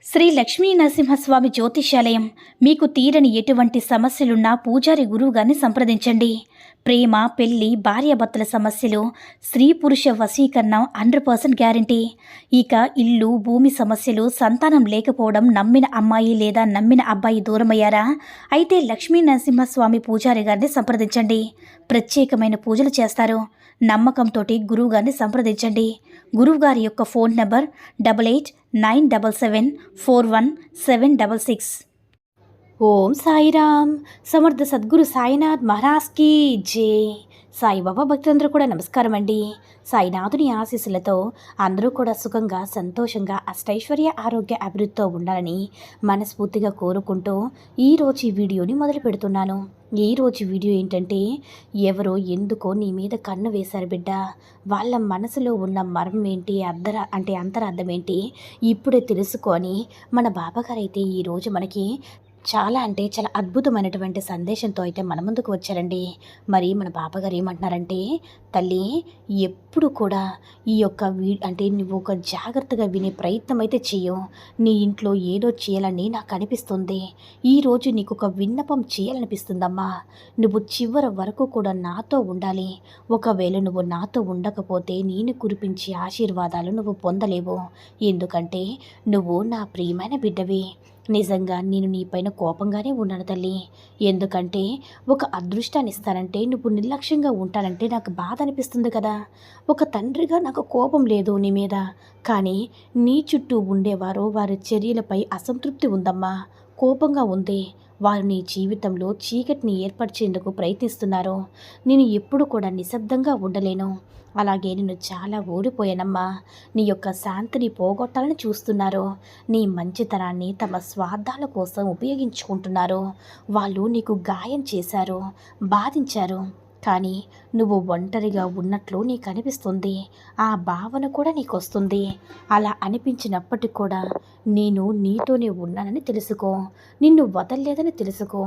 శ్రీ లక్ష్మీ నరసింహస్వామి జ్యోతిష్యాలయం. మీకు తీరని ఎటువంటి సమస్యలున్నా పూజారి గురువుగారిని సంప్రదించండి. ప్రేమ, పెళ్లి, భార్యాభర్తల సమస్యలు, స్త్రీ పురుష వశీకరణం 100% గ్యారంటీ. ఇక ఇల్లు, భూమి సమస్యలు, సంతానం లేకపోవడం, నమ్మిన అమ్మాయి లేదా నమ్మిన అబ్బాయి దూరమయ్యారా? అయితే లక్ష్మీ నరసింహస్వామి పూజారి గారిని సంప్రదించండి. ప్రత్యేకమైన పూజలు చేస్తారు. నమ్మకంతో గురువుగారిని సంప్రదించండి. గురువుగారి యొక్క ఫోన్ నంబర్ 8897741766. ఓం సాయిరామ్. సమర్థ సద్గురు సాయినాథ్ మహారాజ్కి జై. సాయిబాబా భక్తులందరూ కూడా నమస్కారం అండి. సాయినాథుని ఆశీస్సులతో అందరూ కూడా సుఖంగా, సంతోషంగా, అష్టైశ్వర్య, ఆరోగ్య అభివృద్ధితో ఉండాలని మనస్ఫూర్తిగా కోరుకుంటూ ఈరోజు ఈ వీడియోని మొదలు పెడుతున్నాను. ఈరోజు వీడియో ఏంటంటే, ఎవరో ఎందుకో నీ మీద కన్ను వేశారు బిడ్డ. వాళ్ళ మనసులో ఉన్న మర్మం ఏంటి, అంతరార్థం ఏంటి ఇప్పుడే తెలుసుకొని మన బాబాగారు అయితే ఈరోజు మనకి చాలా అద్భుతమైనటువంటి సందేశంతో అయితే మన ముందుకు వచ్చారండి. మరి మన బాబాగారు ఏమంటున్నారంటే, తల్లి ఎప్పుడు కూడా ఈ యొక్క నువ్వు ఒక జాగ్రత్తగా వినే ప్రయత్నం అయితే చెయ్యు. నీ ఇంట్లో ఏదో చేయాలని నాకు అనిపిస్తుంది. ఈరోజు నీకు ఒక విన్నపం చేయాలనిపిస్తుందమ్మా. నువ్వు చివరి వరకు కూడా నాతో ఉండాలి. ఒకవేళ నువ్వు నాతో ఉండకపోతే నేను కురిపించే ఆశీర్వాదాలు నువ్వు పొందలేవు. ఎందుకంటే నువ్వు నా ప్రియమైన బిడ్డవి. నిజంగా నేను నీపైన కోపంగానే ఉన్నాను తల్లి. ఎందుకంటే ఒక అదృష్టాన్ని ఇస్తానంటే నువ్వు నిర్లక్ష్యంగా ఉంటానంటే నాకు బాధ అనిపిస్తుంది కదా. ఒక తండ్రిగా నాకు కోపం లేదు నీ మీద, కానీ నీ చుట్టూ ఉండేవారు వారి చర్యలపై అసంతృప్తి ఉందమ్మా, కోపంగా ఉంది. వారు నీ జీవితంలో చీకటిని ఏర్పరిచేందుకు ప్రయత్నిస్తున్నారు. నేను ఎప్పుడు కూడా నిశ్శబ్దంగా ఉండలేను. అలాగే నేను చాలా ఓడిపోయానమ్మా. నీ యొక్క శాంతిని పోగొట్టాలని చూస్తున్నారు. నీ మంచితనాన్ని తమ స్వార్థాల కోసం ఉపయోగించుకుంటున్నారు. వాళ్ళు నీకు గాయం చేశారు, బాధించారు. కానీ నువ్వు ఒంటరిగా ఉన్నట్లు నీకు అనిపిస్తుంది. ఆ భావన కూడా నీకు వస్తుంది. అలా అనిపించినప్పటికీ కూడా నేను నీతోనే ఉన్నానని తెలుసుకో. నిన్ను వదలలేదని తెలుసుకో.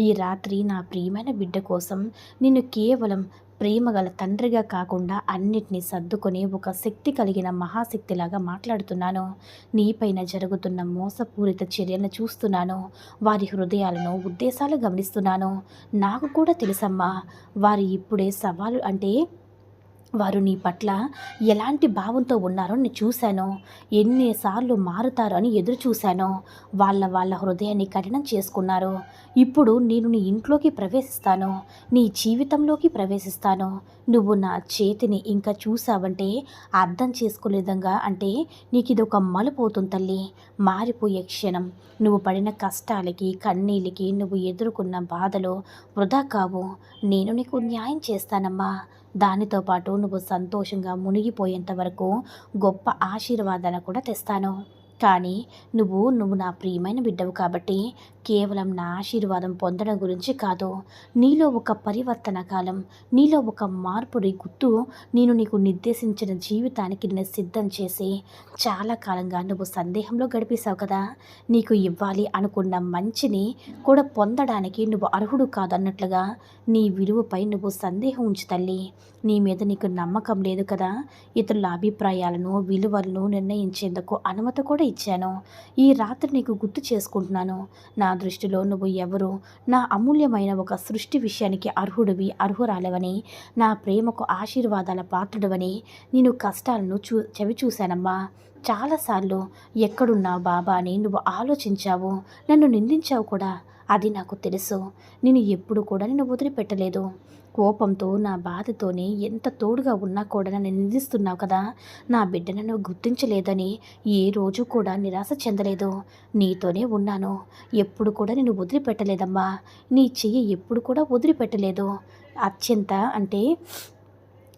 ఈ రాత్రి నా ప్రియమైన బిడ్డ కోసం నిన్ను కేవలం ప్రేమగల తండ్రిగా కాకుండా అన్నిటినీ సర్దుకొని ఒక శక్తి కలిగిన మహాశక్తిలాగా మాట్లాడుతున్నాను. నీపైన జరుగుతున్న మోసపూరిత చర్యలను చూస్తున్నాను. వారి హృదయాలను, ఉద్దేశాలు గమనిస్తున్నాను. నాకు కూడా తెలుసమ్మా, వారు ఇప్పుడే వారు నీ పట్ల ఎలాంటి భావంతో ఉన్నారో నేను చూశాను. ఎన్నిసార్లు మారుతారో అని ఎదురు చూశాను. వాళ్ళ హృదయాన్ని కఠినం చేసుకున్నారు. ఇప్పుడు నేను నీ ఇంట్లోకి ప్రవేశిస్తాను, నీ జీవితంలోకి ప్రవేశిస్తాను. నువ్వు నా చేతిని ఇంకా చూసావంటే అర్థం చేసుకునే విధంగా నీకు ఇది ఒక మలుపు అవుతుంది తల్లి. మారిపోయే క్షణం. నువ్వు పడిన కష్టాలకి, కన్నీళ్ళకి, నువ్వు ఎదుర్కొన్న బాధలు వృధా కావు. నేను నీకు న్యాయం చేస్తానమ్మా. దానితో పాటు నువ్వు సంతోషంగా మునిగిపోయేంత వరకు గొప్ప ఆశీర్వాదాన్ని కూడా తెస్తాను. కానీ నువ్వు నా ప్రియమైన బిడ్డవు కాబట్టి కేవలం నా ఆశీర్వాదం పొందడం గురించి కాదు, నీలో ఒక పరివర్తన కాలం, నీలో ఒక మార్పుడి గుర్తు నేను నీకు నిర్దేశించిన జీవితానికి నేను సిద్ధం చేసి చాలా కాలంగా నువ్వు సందేహంలో గడిపేశావు కదా. నీకు ఇవ్వాలి అనుకున్న మంచిని కూడా పొందడానికి నువ్వు అర్హుడు కాదన్నట్లుగా నీ విలువపై నువ్వు సందేహం ఉంచు తల్లి. నీ మీద నీకు నమ్మకం లేదు కదా. ఇతరుల అభిప్రాయాలను, విలువలను నిర్ణయించేందుకు అనుమతి కూడా ఇచ్చాను. ఈ రాత్రి నీకు గుర్తు చేసుకుంటున్నాను. నా దృష్టిలో నువ్వు ఎవరు, నా అమూల్యమైన ఒక సృష్టి విషయానికి అర్హురాలవని, నా ప్రేమకు ఆశీర్వాదాల పాత్రుడవని నేను కష్టాలను చవి చూశానమ్మా. చాలాసార్లు ఎక్కడున్నావు బాబా అని నువ్వు ఆలోచించావు, నన్ను నిందించావు కూడా. అది నాకు తెలుసు. నేను ఎప్పుడు కూడా నిన్ను వదిలిపెట్టలేదు. కోపంతో, నా బాధతోనే ఎంత తోడుగా ఉన్నా కూడా నన్ను నిందిస్తున్నావు కదా. నా బిడ్డను నువ్వు గుర్తించలేదని ఏ రోజు కూడా నిరాశ చెందలేదు. నీతోనే ఉన్నాను. ఎప్పుడు కూడా నేను వదిలిపెట్టలేదమ్మా. నీ చెయ్యి ఎప్పుడు కూడా వదిలిపెట్టలేదు.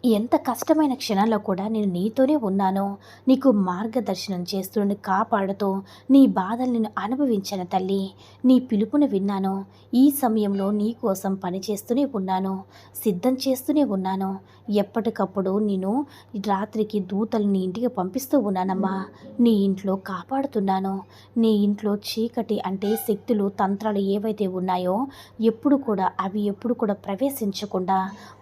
ఎంత కష్టమైన క్షణాల్లో కూడా నేను నీతోనే ఉన్నాను. నీకు మార్గదర్శనం చేస్తూ, నిన్ను కాపాడుతూ, నీ బాధలు నేను అనుభవించాను తల్లి. నీ పిలుపుని విన్నాను. ఈ సమయంలో నీ కోసం పనిచేస్తూనే ఉన్నాను, సిద్ధం చేస్తూనే ఉన్నాను. ఎప్పటికప్పుడు నేను రాత్రికి దూతలు నీ ఇంటికి పంపిస్తూ ఉన్నానమ్మా. నీ ఇంట్లో కాపాడుతున్నాను. నీ ఇంట్లో చీకటి శక్తులు, తంత్రాలు ఏవైతే ఉన్నాయో అవి ఎప్పుడు కూడా ప్రవేశించకుండా,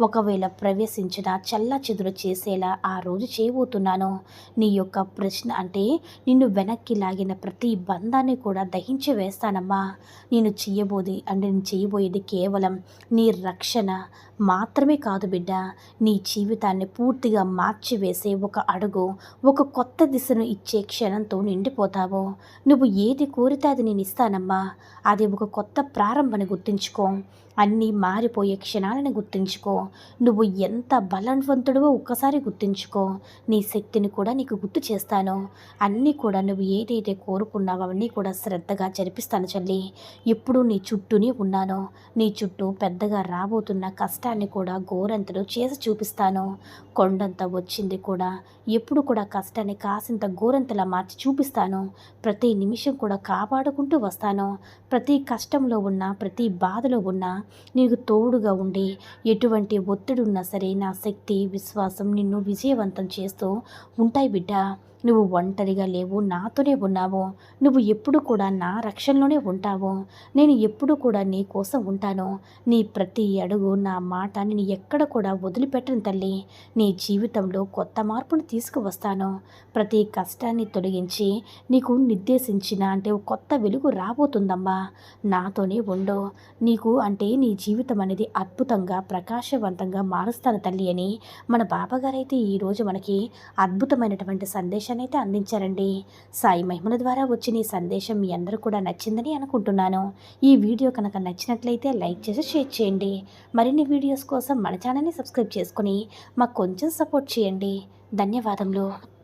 ఒకవేళ ప్రవేశించినా చెల్లాచెదురు చేసేలా ఆ రోజు చేయబోతున్నాను. నీ యొక్క ప్రశ్న అంటే నిన్ను వెనక్కి లాగిన ప్రతి బంధాన్ని కూడా దహించి వేస్తానమ్మా. నేను చేయబోయేది కేవలం నీ రక్షణ మాత్రమే కాదు బిడ్డ. నీ జీవితాన్ని పూర్తిగా మార్చివేసే ఒక అడుగు, ఒక కొత్త దిశను ఇచ్చే క్షణంతో నిండిపోతావు. నువ్వు ఏది కోరితే అది నేను ఇస్తానమ్మా. అది ఒక కొత్త ప్రారంభాన్ని గుర్తుంచుకో. అన్నీ మారిపోయే క్షణాలను గుర్తుంచుకో. నువ్వు ఎంత బలవంతుడివో ఒక్కసారి గుర్తుంచుకో. నీ శక్తిని కూడా నీకు గుర్తు చేస్తాను. అన్నీ కూడా నువ్వు ఏదైతే కోరుకున్నావో అవన్నీ కూడా శ్రద్ధగా జరిపిస్తాను చెల్లి. ఎప్పుడూ నీ చుట్టూనే ఉన్నాను. నీ చుట్టూ పెద్దగా రాబోతున్న కష్టాన్ని కూడా గోరంతలు చేసి చూపిస్తాను. కొండంత వచ్చింది కూడా ఎప్పుడు కూడా కష్టాన్ని కాసింత గోరంతలా మార్చి చూపిస్తాను. ప్రతి నిమిషం కూడా కాపాడుకుంటూ వస్తాను. ప్రతి కష్టంలో ఉన్నా, ప్రతి బాధలో ఉన్నా నీకు తోడుగా ఉండి, ఎటువంటి ఒత్తిడి ఉన్నా సరే నా శక్తి, విశ్వాసం నిన్ను విజయవంతం చేస్తూ ఉంటాయి బిడ్డ. నువ్వు ఒంటరిగా లేవు, నాతోనే ఉన్నావు. నువ్వు ఎప్పుడు కూడా నా రక్షణలోనే ఉంటావు. నేను ఎప్పుడు కూడా నీ కోసం ఉంటాను. నీ ప్రతి అడుగు, నా మాట నేను ఎక్కడ కూడా వదిలిపెట్టను తల్లి. నీ జీవితంలో కొత్త మార్పును తీసుకువస్తాను. ప్రతి కష్టాన్ని తొలగించి నీకు నిర్దేశించిన అంటే ఒక కొత్త వెలుగు రాబోతుందమ్మా. నాతోనే ఉండు. నీకు అంటే నీ జీవితం అనేది అద్భుతంగా ప్రకాశవంతంగా మారుస్తాను తల్లి అని మన బాబాగారైతే ఈరోజు మనకి అద్భుతమైనటువంటి సందేశాన్ని అయితే అందించారండి. సాయి మహిమల ద్వారా వచ్చిన ఈ సందేశం మీ అందరూ కూడా నచ్చిందని అనుకుంటున్నాను. ఈ వీడియో కనుక నచ్చినట్లయితే లైక్ చేసి షేర్ చేయండి. మరిన్ని వీడియోస్ కోసం మన ఛానల్ని సబ్స్క్రైబ్ చేసుకుని మాకు కొంచెం సపోర్ట్ చేయండి. ధన్యవాదములు.